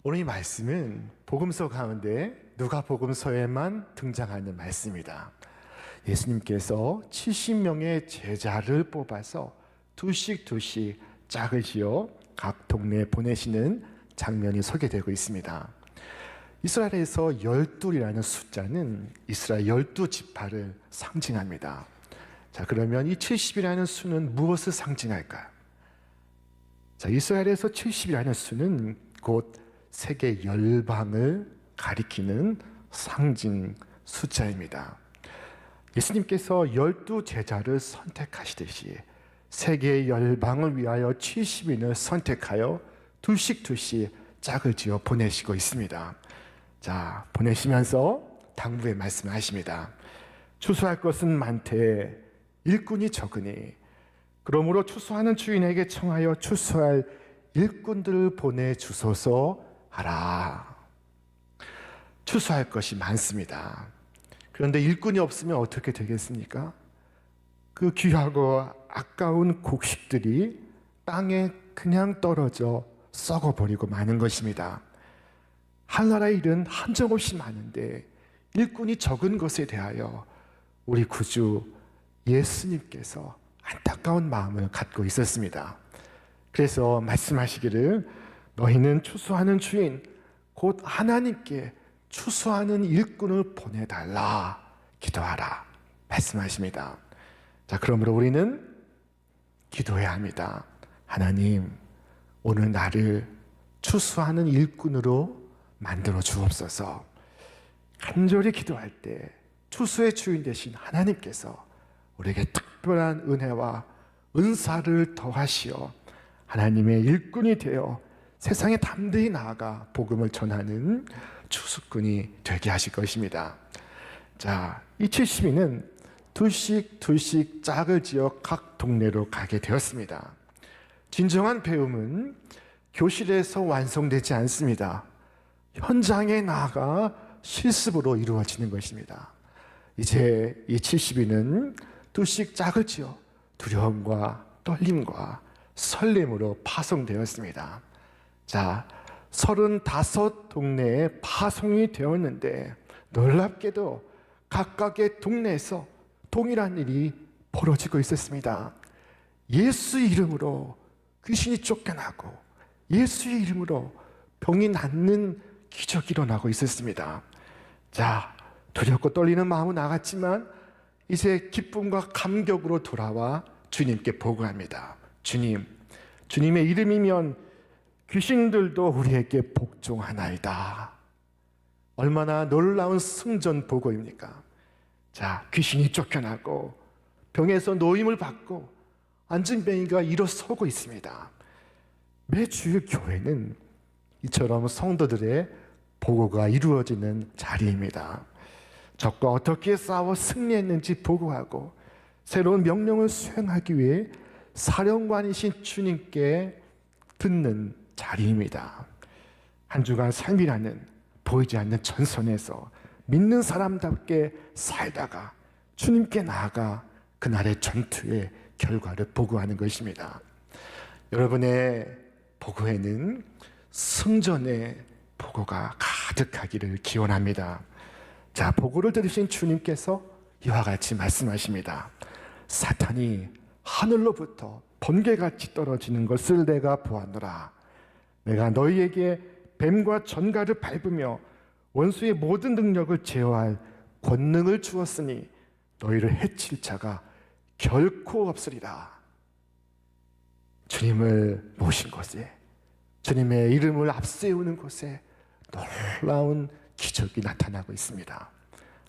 오늘 이 말씀은 복음서 가운데 누가복음서에만 등장하는 말씀입니다. 예수님께서 70명의 제자를 뽑아서 두씩 짝을 지어 각 동네에 보내시는 장면이 소개되고 있습니다. 이스라엘에서 12이라는 숫자는 이스라엘 12지파를 상징합니다. 자, 그러면 이 70이라는 수는 무엇을 상징할까요? 자, 이스라엘에서 70이라는 수는 곧 세계 열방을 가리키는 상징 숫자입니다. 예수님께서 12제자를 선택하시듯이 세계 열방을 위하여 70인을 선택하여 두씩 짝을 지어 보내시고 있습니다. 자, 보내시면서 당부의 말씀을 하십니다. 추수할 것은 많되 일꾼이 적으니 그러므로 추수하는 주인에게 청하여 추수할 일꾼들을 보내주소서 하라. 추수할 것이 많습니다. 그런데 일꾼이 없으면 어떻게 되겠습니까? 그 귀하고 아까운 곡식들이 땅에 그냥 떨어져 썩어버리고 마는 것입니다. 하나라의 일은 한정없이 많은데 일꾼이 적은 것에 대하여 우리 구주 예수님께서 안타까운 마음을 갖고 있었습니다. 그래서 말씀하시기를 너희는 추수하는 주인 곧 하나님께 추수하는 일꾼을 보내달라 기도하라 말씀하십니다. 자, 그러므로 우리는 기도해야 합니다. 하나님, 오늘 나를 추수하는 일꾼으로 만들어 주옵소서. 간절히 기도할 때 추수의 주인 되신 하나님께서 우리에게 특별한 은혜와 은사를 더하시어 하나님의 일꾼이 되어 세상에 담대히 나아가 복음을 전하는 추수꾼이 되게 하실 것입니다. 자, 이 70인은 두씩 짝을 지어 각 동네로 가게 되었습니다. 진정한 배움은 교실에서 완성되지 않습니다. 현장에 나아가 실습으로 이루어지는 것입니다. 이제 이 70인은 두씩 짝을 지어 두려움과 떨림과 설렘으로 파송되었습니다. 자, 35 동네에 파송이 되었는데 놀랍게도 각각의 동네에서 동일한 일이 벌어지고 있었습니다. 예수의 이름으로 귀신이 쫓겨나고 예수의 이름으로 병이 낫는 기적이 일어나고 있었습니다. 자, 두렵고 떨리는 마음은 나갔지만 이제 기쁨과 감격으로 돌아와 주님께 보고합니다. 주님, 주님의 이름이면 귀신들도 우리에게 복종하나이다. 얼마나 놀라운 승전 보고입니까? 자, 귀신이 쫓겨나고 병에서 노임을 받고 안진뱅이가 일어서고 있습니다. 매주일 교회는 이처럼 성도들의 보고가 이루어지는 자리입니다. 적과 어떻게 싸워 승리했는지 보고하고 새로운 명령을 수행하기 위해 사령관이신 주님께 듣는 자리입니다. 한 주간 삶이라는 보이지 않는 전선에서 믿는 사람답게 살다가 주님께 나아가 그날의 전투의 결과를 보고하는 것입니다. 여러분의 보고에는 승전의 보고가 가득하기를 기원합니다. 자, 보고를 들으신 주님께서 이와 같이 말씀하십니다. 사탄이 하늘로부터 번개같이 떨어지는 것을 내가 보았노라. 내가 너희에게 뱀과 전갈을 밟으며 원수의 모든 능력을 제어할 권능을 주었으니 너희를 해칠 자가 결코 없으리라. 주님을 모신 곳에, 주님의 이름을 앞세우는 곳에 놀라운 기적이 나타나고 있습니다.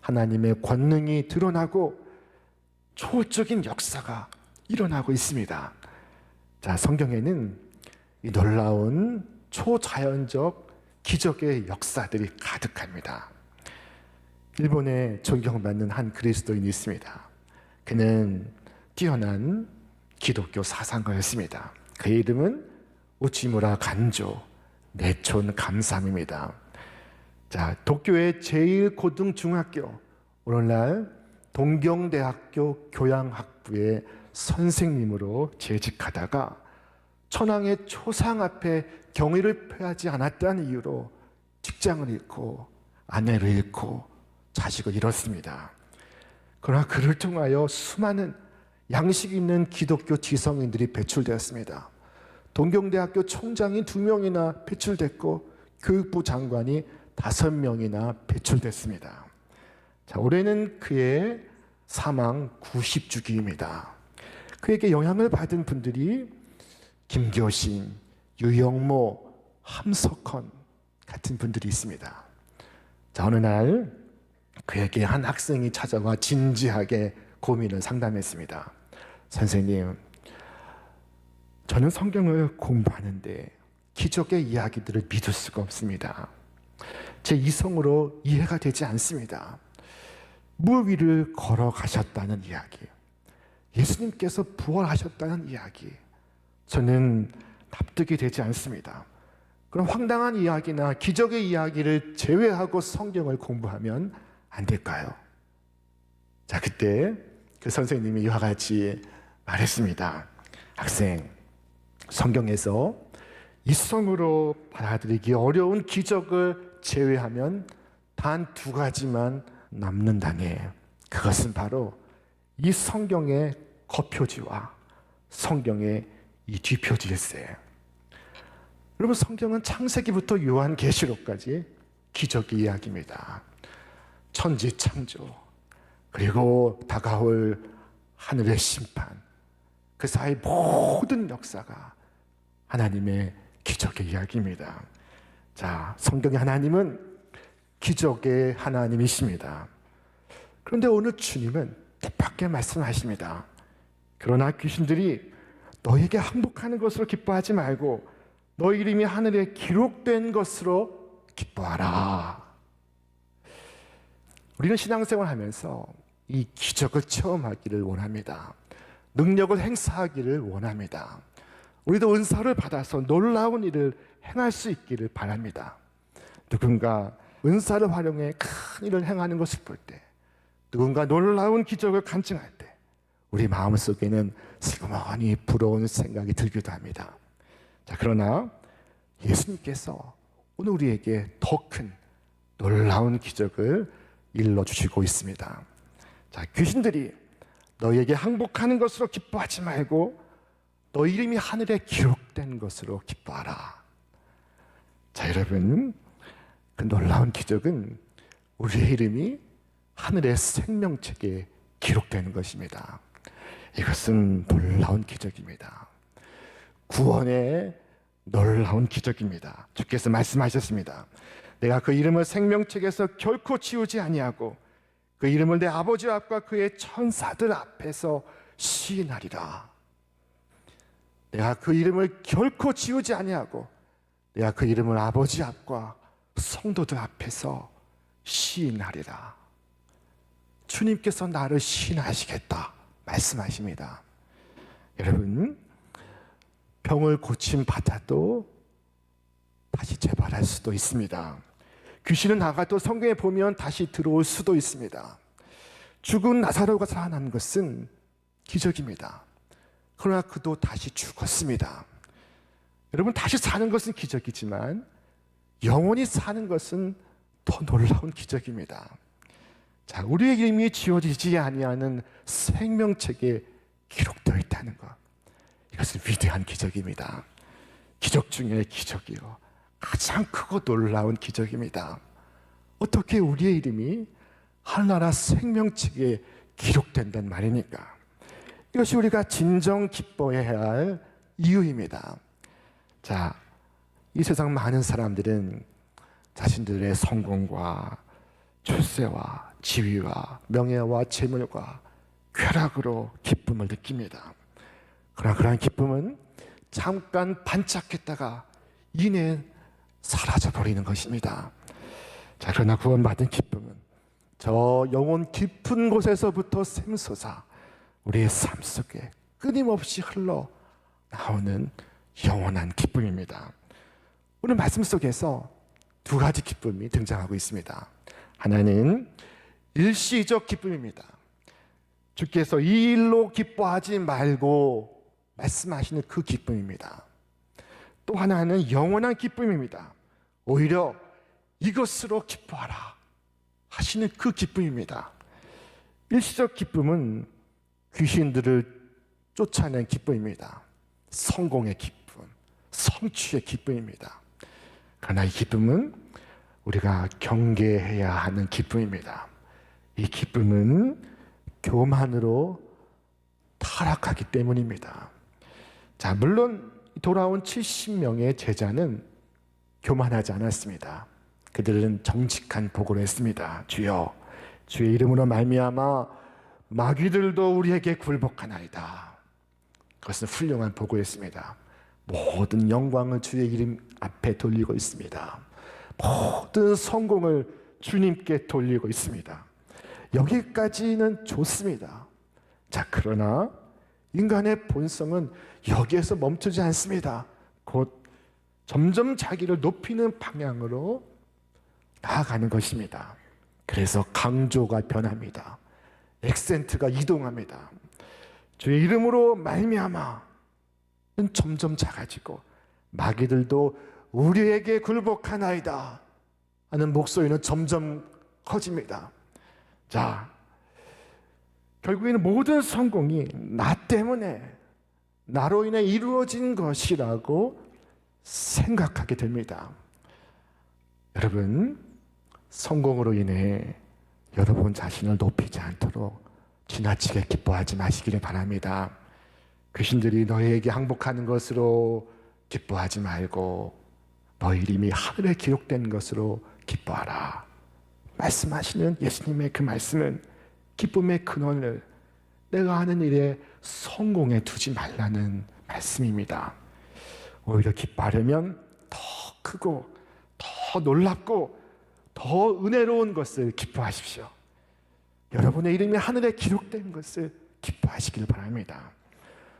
하나님의 권능이 드러나고 초월적인 역사가 일어나고 있습니다. 자, 성경에는 이 놀라운 초자연적 기적의 역사들이 가득합니다. 일본에 존경받는 한 그리스도인이 있습니다. 그는 뛰어난 기독교 사상가였습니다. 그의 이름은 우치무라 간조 내촌 감삼입니다. 자, 도쿄의 제1고등중학교, 오늘날 동경대학교 교양학부의 선생님으로 재직하다가 천황의 초상 앞에 경의를 표하지 않았다는 이유로 직장을 잃고 아내를 잃고 자식을 잃었습니다. 그러나 그를 통하여 수많은 양식 있는 기독교 지성인들이 배출되었습니다. 동경대학교 총장이 2명이나 배출됐고 교육부 장관이 5명이나 배출됐습니다. 자, 올해는 그의 사망 90주기입니다. 그에게 영향을 받은 분들이 김교신, 유영모, 함석헌 같은 분들이 있습니다. 자, 어느 날 그에게 한 학생이 찾아와 진지하게 고민을 상담했습니다. 선생님, 저는 성경을 공부하는데 기적의 이야기들을 믿을 수가 없습니다. 제 이성으로 이해가 되지 않습니다. 물 위를 걸어가셨다는 이야기, 예수님께서 부활하셨다는 이야기, 저는 납득이 되지 않습니다. 그럼 황당한 이야기나 기적의 이야기를 제외하고 성경을 공부하면 안 될까요? 자, 그때 그 선생님이 이와 같이 말했습니다. 학생, 성경에서 이성으로 받아들이기 어려운 기적을 제외하면 단 2가지만 남는다네. 그것은 바로 이 성경의 겉표지와 성경의 이 뒷표지일세. 여러분, 성경은 창세기부터 요한계시록까지 기적의 이야기입니다. 천지 창조, 그리고 다가올 하늘의 심판, 그 사이 모든 역사가 하나님의 기적의 이야기입니다. 자, 성경의 하나님은 기적의 하나님이십니다. 그런데 오늘 주님은 뜻밖의 말씀하십니다. 그러나 귀신들이 너에게 항복하는 것으로 기뻐하지 말고 너희 이름이 하늘에 기록된 것으로 기뻐하라. 우리는 신앙생활 하면서 이 기적을 체험하기를 원합니다. 능력을 행사하기를 원합니다. 우리도 은사를 받아서 놀라운 일을 행할 수 있기를 바랍니다. 누군가 은사를 활용해 큰 일을 행하는 것을 볼 때, 누군가 놀라운 기적을 간증할 때 우리 마음속에는 슬그머니 부러운 생각이 들기도 합니다. 자, 그러나 예수님께서 오늘 우리에게 더 큰 놀라운 기적을 일러주시고 있습니다. 자, 귀신들이 너희에게 항복하는 것으로 기뻐하지 말고 너희 이름이 하늘에 기록된 것으로 기뻐하라. 자, 여러분, 그 놀라운 기적은 우리의 이름이 하늘의 생명책에 기록되는 것입니다. 이것은 놀라운 기적입니다. 구원의 놀라운 기적입니다. 주께서 말씀하셨습니다. 내가 그 이름을 생명책에서 결코 지우지 아니하고 그 이름을 내 아버지 앞과 그의 천사들 앞에서 시인하리라. 내가 그 이름을 결코 지우지 아니하고 내가 그 이름을 아버지 앞과 성도들 앞에서 시인하리라. 주님께서 나를 시인하시겠다 말씀하십니다. 여러분, 병을 고침 받아도 다시 재발할 수도 있습니다. 귀신은 나가도 성경에 보면 다시 들어올 수도 있습니다. 죽은 나사로가 살아난 것은 기적입니다. 그러나 그도 다시 죽었습니다. 여러분, 다시 사는 것은 기적이지만 영원히 사는 것은 더 놀라운 기적입니다. 자, 우리의 이름이 지워지지 아니하는 생명책에 기록되어 있다는 것, 이것은 위대한 기적입니다. 기적 중에 기적이요, 가장 크고 놀라운 기적입니다. 어떻게 우리의 이름이 하늘나라 생명책에 기록된단 말입니까? 이것이 우리가 진정 기뻐해야 할 이유입니다. 자, 이 세상 많은 사람들은 자신들의 성공과 출세와 지위와 명예와 재물과 쾌락으로 기쁨을 느낍니다. 그러나 그러한 기쁨은 잠깐 반짝했다가 이내 사라져버리는 것입니다. 자, 그러나 구원받은 기쁨은 저 영혼 깊은 곳에서부터 샘솟아 우리의 삶 속에 끊임없이 흘러나오는 영원한 기쁨입니다. 오늘 말씀 속에서 2가지 기쁨이 등장하고 있습니다. 하나는 일시적 기쁨입니다. 주께서 이 일로 기뻐하지 말고 말씀하시는 그 기쁨입니다. 또 하나는 영원한 기쁨입니다. 오히려 이것으로 기뻐하라 하시는 그 기쁨입니다. 일시적 기쁨은 귀신들을 쫓아낸 기쁨입니다. 성공의 기쁨, 성취의 기쁨입니다. 그러나 이 기쁨은 우리가 경계해야 하는 기쁨입니다. 이 기쁨은 교만으로 타락하기 때문입니다. 자, 물론 돌아온 70명의 제자는 교만하지 않았습니다. 그들은 정직한 보고를 했습니다. 주여, 주의 이름으로 말미암아 마귀들도 우리에게 굴복하나이다. 그것은 훌륭한 보고였습니다. 모든 영광을 주의 이름 앞에 돌리고 있습니다. 모든 성공을 주님께 돌리고 있습니다. 여기까지는 좋습니다. 자, 그러나 인간의 본성은 여기에서 멈추지 않습니다. 곧 점점 자기를 높이는 방향으로 나아가는 것입니다. 그래서 강조가 변합니다. 액센트가 이동합니다. 주의 이름으로 말미암아는 점점 작아지고 마귀들도 우리에게 굴복하나이다 하는 목소리는 점점 커집니다. 자, 결국에는 모든 성공이 나 때문에, 나로 인해 이루어진 것이라고 생각하게 됩니다. 여러분, 성공으로 인해 여러분 자신을 높이지 않도록 지나치게 기뻐하지 마시기를 바랍니다. 귀신들이 너희에게 항복하는 것으로 기뻐하지 말고 너희 이름이 하늘에 기록된 것으로 기뻐하라 말씀하시는 예수님의 그 말씀은 기쁨의 근원을 내가 하는 일에 성공에 두지 말라는 말씀입니다. 오히려 기뻐하려면 더 크고 더 놀랍고 더 은혜로운 것을 기뻐하십시오. 여러분의 이름이 하늘에 기록된 것을 기뻐하시길 바랍니다.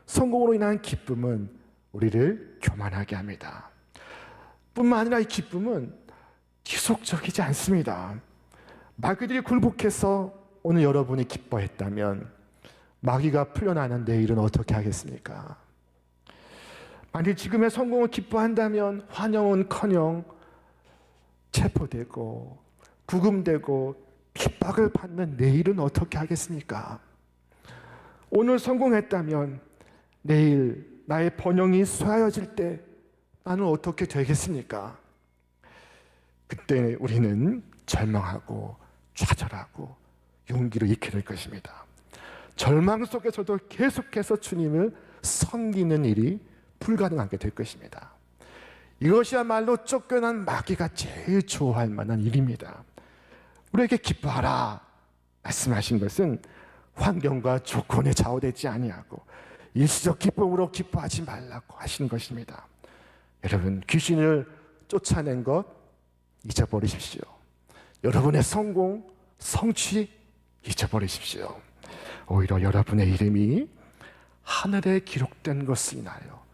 성공으로 인한 기쁨은 우리를 교만하게 합니다. 뿐만 아니라 이 기쁨은 지속적이지 않습니다. 마귀들이 굴복해서 오늘 여러분이 기뻐했다면 마귀가 풀려나는 내일은 어떻게 하겠습니까? 만일 지금의 성공을 기뻐한다면 환영은커녕 체포되고 구금되고 핍박을 받는 내일은 어떻게 하겠습니까? 오늘 성공했다면 내일 나의 번영이 쇠하여질 때 나는 어떻게 되겠습니까? 그때 우리는 절망하고 좌절하고 용기를 잃게 될 것입니다. 절망 속에서도 계속해서 주님을 섬기는 일이 불가능하게 될 것입니다. 이것이야말로 쫓겨난 마귀가 제일 좋아할 만한 일입니다. 우리에게 기뻐하라 말씀하신 것은 환경과 조건에 좌우되지 아니하고 일시적 기쁨으로 기뻐하지 말라고 하시는 것입니다. 여러분, 귀신을 쫓아낸 것 잊어버리십시오. 여러분의 성공, 성취 잊어버리십시오. 오히려 여러분의 이름이 하늘에 기록된 것을 인하여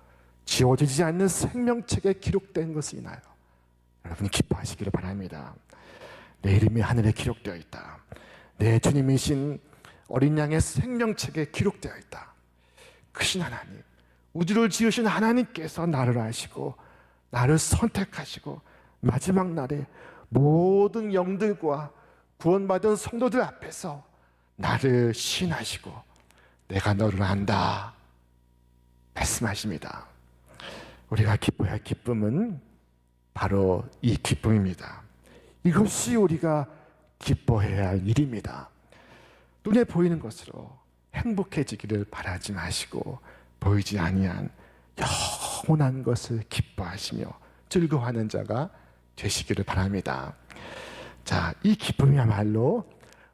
지워지지 않는 생명책에 기록된 것을 인하여 여러분이 기뻐하시기를 바랍니다. 내 이름이 하늘에 기록되어 있다. 내 주님이신 어린 양의 생명책에 기록되어 있다. 크신 하나님, 우주를 지으신 하나님께서 나를 아시고 나를 선택하시고 마지막 날에 모든 영들과 구원받은 성도들 앞에서 나를 시인하시고 내가 너를 안다 말씀하십니다. 우리가 기뻐해야 할 기쁨은 바로 이 기쁨입니다. 이것이 우리가 기뻐해야 할 일입니다. 눈에 보이는 것으로 행복해지기를 바라지 마시고 보이지 아니한 영원한 것을 기뻐하시며 즐거워하는 자가 되시기를 바랍니다. 자, 이 기쁨이야말로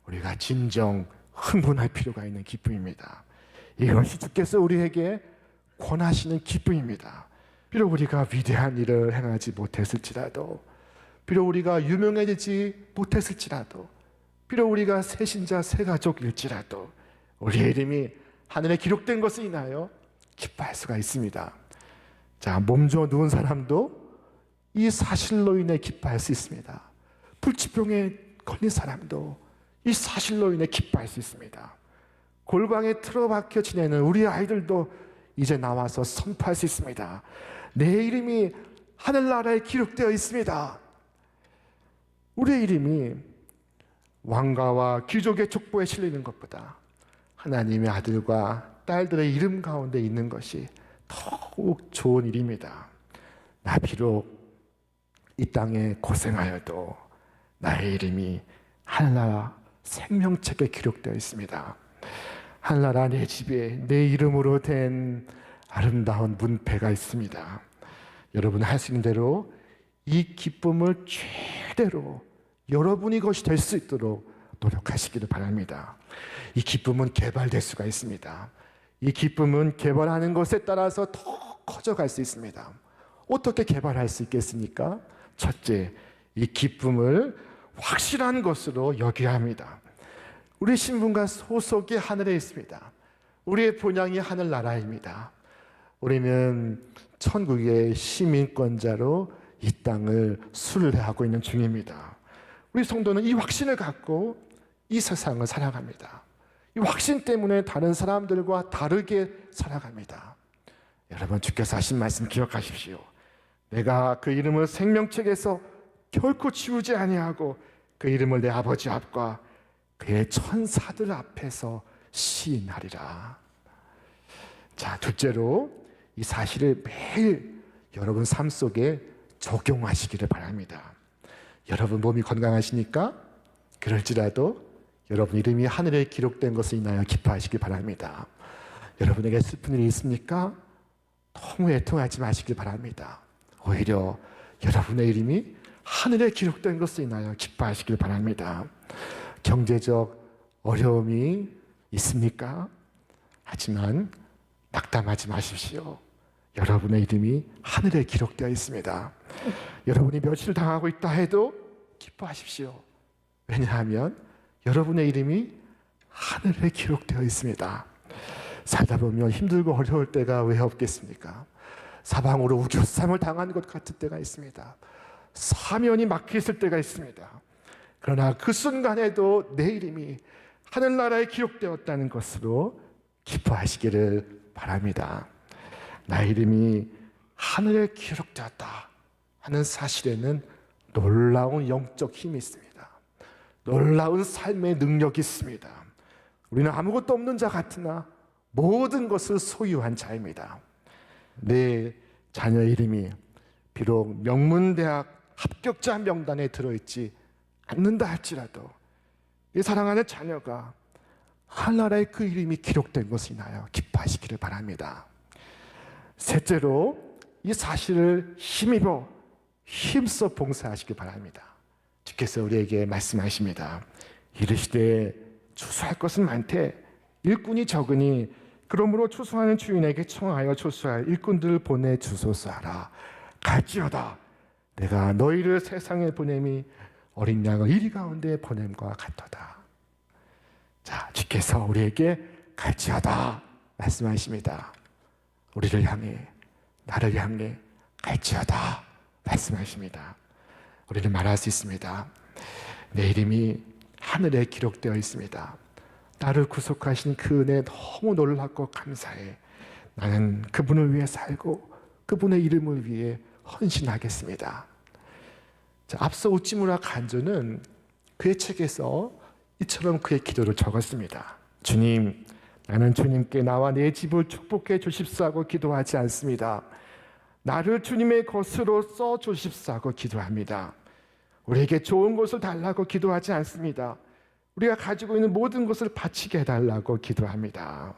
우리가 진정 흥분할 필요가 있는 기쁨입니다. 이것이 주께서 우리에게 권하시는 기쁨입니다. 비록 우리가 위대한 일을 행하지 못했을지라도, 비록 우리가 유명해지지 못했을지라도, 비록 우리가 새신자 새가족일지라도 우리의 이름이 하늘에 기록된 것을 인하여 기뻐할 수가 있습니다. 자, 몸 좋아 누운 사람도 이 사실로 인해 기뻐할 수 있습니다. 불치병에 걸린 사람도 이 사실로 인해 기뻐할 수 있습니다. 골방에 틀어박혀 지내는 우리 아이들도 이제 나와서 선포할 수 있습니다. 내 이름이 하늘나라에 기록되어 있습니다. 우리의 이름이 왕가와 귀족의 족보에 실리는 것보다 하나님의 아들과 딸들의 이름 가운데 있는 것이 더욱 좋은 일입니다. 나 비록 이 땅에 고생하여도 나의 이름이 하늘나라 생명책에 기록되어 있습니다. 하늘나라 내 집에 내 이름으로 된 아름다운 문패가 있습니다. 여러분 할 수 있는 대로 이 기쁨을 최대로 여러분이 것이 될 수 있도록 노력하시기를 바랍니다. 이 기쁨은 개발될 수가 있습니다. 이 기쁨은 개발하는 것에 따라서 더 커져갈 수 있습니다. 어떻게 개발할 수 있겠습니까? 첫째, 이 기쁨을 확실한 것으로 여겨야 합니다. 우리 신분과 소속이 하늘에 있습니다. 우리의 본향이 하늘나라입니다. 우리는 천국의 시민권자로 이 땅을 순례하고 있는 중입니다. 우리 성도는 이 확신을 갖고 이 세상을 살아갑니다. 이 확신 때문에 다른 사람들과 다르게 살아갑니다. 여러분, 주께서 하신 말씀 기억하십시오. 내가 그 이름을 생명책에서 결코 지우지 아니하고 그 이름을 내 아버지 앞과 그의 천사들 앞에서 시인하리라. 자, 둘째로 이 사실을 매일 여러분 삶 속에 적용하시기를 바랍니다. 여러분 몸이 건강하시니까 그럴지라도 여러분 이름이 하늘에 기록된 것을 인하여 기뻐하시기 바랍니다. 여러분에게 슬픈 일이 있습니까? 너무 애통하지 마시길 바랍니다. 오히려 여러분의 이름이 하늘에 기록된 것을 인하여 기뻐하시길 바랍니다. 경제적 어려움이 있습니까? 하지만 낙담하지 마십시오. 여러분의 이름이 하늘에 기록되어 있습니다. 여러분이 멸시를 당하고 있다 해도 기뻐하십시오. 왜냐하면 여러분의 이름이 하늘에 기록되어 있습니다. 살다 보면 힘들고 어려울 때가 왜 없겠습니까? 사방으로 우겨쌈을 당한 것 같은 때가 있습니다. 사면이 막혀 있을 때가 있습니다. 그러나 그 순간에도 내 이름이 하늘나라에 기록되었다는 것으로 기뻐하시기를 바랍니다. 나의 이름이 하늘에 기록되었다 하는 사실에는 놀라운 영적 힘이 있습니다. 놀라운 삶의 능력이 있습니다. 우리는 아무것도 없는 자 같으나 모든 것을 소유한 자입니다. 내 자녀의 이름이 비록 명문대학 합격자 명단에 들어있지 않는다 할지라도 이 사랑하는 자녀가 하늘나라에 그 이름이 기록된 것을 인하여 기뻐하시기를 바랍니다. 셋째로 이 사실을 힘써 봉사하시기 바랍니다. 주께서 우리에게 말씀하십니다. 이르시되 추수할 것은 많되 일꾼이 적으니 그러므로 추수하는 주인에게 청하여 추수할 일꾼들을 보내 주소서 하라. 갈지어다 내가 너희를 세상에 보냄이 어린 양을 이리 가운데 보냄과 같도다. 자, 주께서 우리에게 갈지어다 말씀하십니다. 우리를 향해, 나를 향해 갈지어다 말씀하십니다. 우리는 말할 수 있습니다. 내 이름이 하늘에 기록되어 있습니다. 나를 구속하신 그 은혜 너무 놀랍고 감사해. 나는 그분을 위해 살고 그분의 이름을 위해 헌신하겠습니다. 자, 앞서 우찌무라 간조는 그의 책에서 이처럼 그의 기도를 적었습니다. 주님, 나는 주님께 나와 내 집을 축복해 주십사 하고 기도하지 않습니다. 나를 주님의 것으로 써 주십사 하고 기도합니다. 우리에게 좋은 것을 달라고 기도하지 않습니다. 우리가 가지고 있는 모든 것을 바치게 해달라고 기도합니다.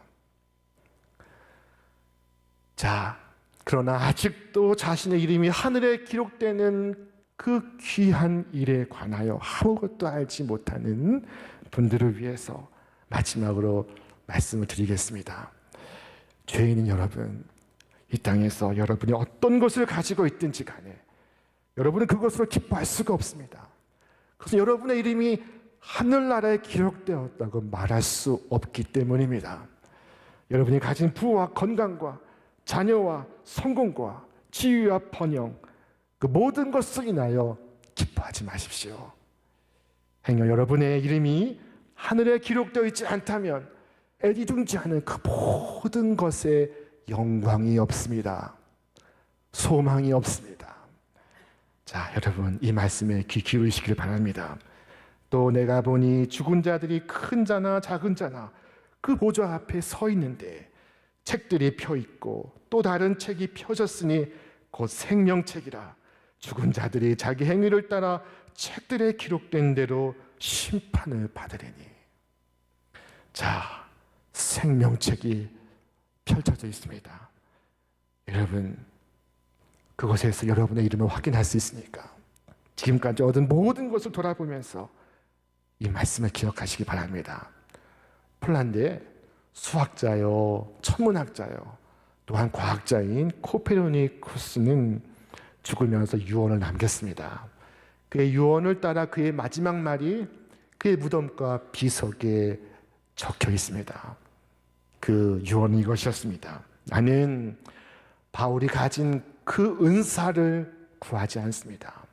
자, 그러나 아직도 자신의 이름이 하늘에 기록되는 그 귀한 일에 관하여 아무것도 알지 못하는 분들을 위해서 마지막으로 말씀을 드리겠습니다. 죄인인 여러분, 이 땅에서 여러분이 어떤 것을 가지고 있든지 간에 여러분은 그것으로 기뻐할 수가 없습니다. 그것은 여러분의 이름이 하늘나라에 기록되었다고 말할 수 없기 때문입니다. 여러분이 가진 부와 건강과 자녀와 성공과 지위와 번영, 그 모든 것을 인하여 기뻐하지 마십시오. 행여 여러분의 이름이 하늘에 기록되어 있지 않다면 애리둥지 않은 그 모든 것에 영광이 없습니다. 소망이 없습니다. 자, 여러분 이 말씀에 귀 기울이시길 바랍니다. 또 내가 보니 죽은 자들이 큰 자나 작은 자나 그 보좌 앞에 서 있는데 책들이 펴 있고 또 다른 책이 펴졌으니 곧 생명책이라. 죽은 자들이 자기 행위를 따라 책들에 기록된 대로 심판을 받으리니. 자, 생명책이 펼쳐져 있습니다. 여러분, 그곳에서 여러분의 이름을 확인할 수 있으니까 지금까지 얻은 모든 것을 돌아보면서 이 말씀을 기억하시기 바랍니다. 폴란드의 수학자요, 천문학자요, 또한 과학자인 코페르니쿠스는 죽으면서 유언을 남겼습니다. 그의 유언을 따라 그의 마지막 말이 그의 무덤과 비석에 적혀 있습니다. 그 유언은 이것이었습니다. 나는 바울이 가진 그 은사를 구하지 않습니다.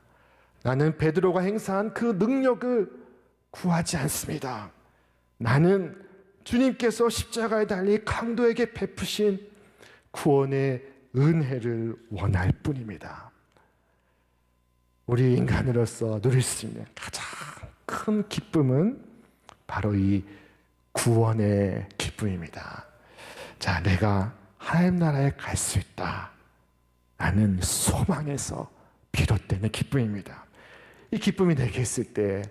나는 베드로가 행사한 그 능력을 구하지 않습니다. 나는 주님께서 십자가에 달리 강도에게 베푸신 구원의 은혜를 원할 뿐입니다. 우리 인간으로서 누릴 수 있는 가장 큰 기쁨은 바로 이 구원의 기쁨입니다. 자, 내가 하나님 나라에 갈 수 있다 라는 소망에서 비롯되는 기쁨입니다. 이 기쁨이 내게 있을 때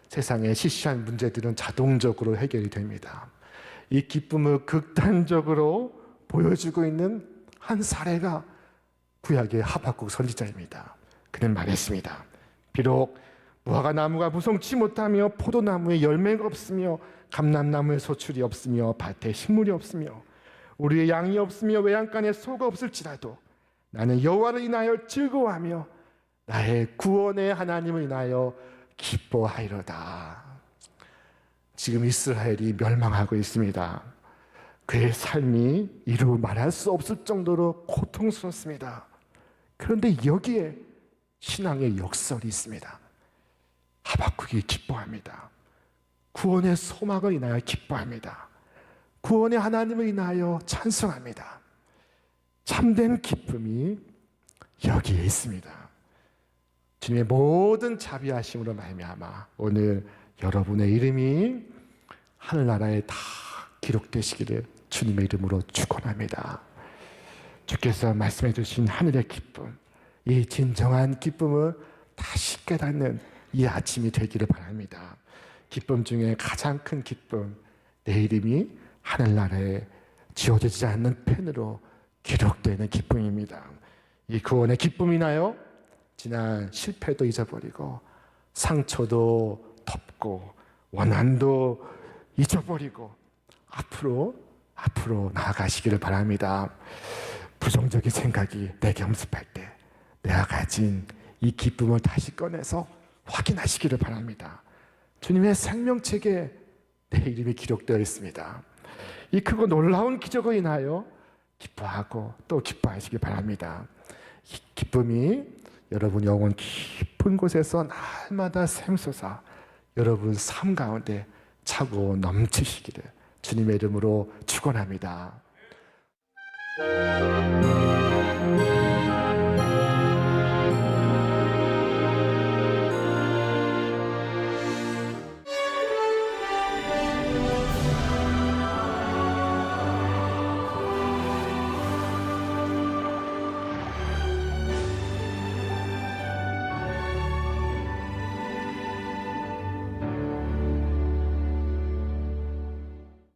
세상의 시시한 문제들은 자동적으로 해결이 됩니다. 이 기쁨을 극단적으로 보여주고 있는 한 사례가 구약의 하박국 선지자입니다. 그는 말했습니다. 비록 무화과 나무가 무성치 못하며 포도나무에 열매가 없으며 감람나무에 소출이 없으며 밭에 식물이 없으며 우리의 양이 없으며 외양간에 소가 없을지라도 나는 여호와를 인하여 즐거워하며 나의 구원의 하나님을 인하여 기뻐하리로다. 지금 이스라엘이 멸망하고 있습니다. 그의 삶이 이루 말할 수 없을 정도로 고통스럽습니다. 그런데 여기에 신앙의 역설이 있습니다. 하박국이 기뻐합니다. 구원의 소망을 인하여 기뻐합니다. 구원의 하나님을 인하여 찬송합니다. 참된 기쁨이 여기에 있습니다. 주님의 모든 자비하심으로 말미암아 오늘 여러분의 이름이 하늘나라에 다 기록되시기를 주님의 이름으로 축원합니다. 주께서 말씀해 주신 하늘의 기쁨, 이 진정한 기쁨을 다시 깨닫는 이 아침이 되기를 바랍니다. 기쁨 중에 가장 큰 기쁨, 내 이름이 하늘나라에 지워지지 않는 펜으로 기록되는 기쁨입니다. 이 구원의 기쁨이나요? 지난 실패도 잊어버리고 상처도 덮고 원한도 잊어버리고 앞으로 나아가시기를 바랍니다. 부정적인 생각이 내게 엄습할 때 내가 가진 이 기쁨을 다시 꺼내서 확인하시기를 바랍니다. 주님의 생명책에 내 이름이 기록되어 있습니다. 이 크고 놀라운 기적을 인하여 기뻐하고 또 기뻐하시기 바랍니다. 이 기쁨이 여러분 영혼 깊은 곳에서 날마다 샘솟아 여러분 삶 가운데 차고 넘치시기를 주님의 이름으로 축원합니다.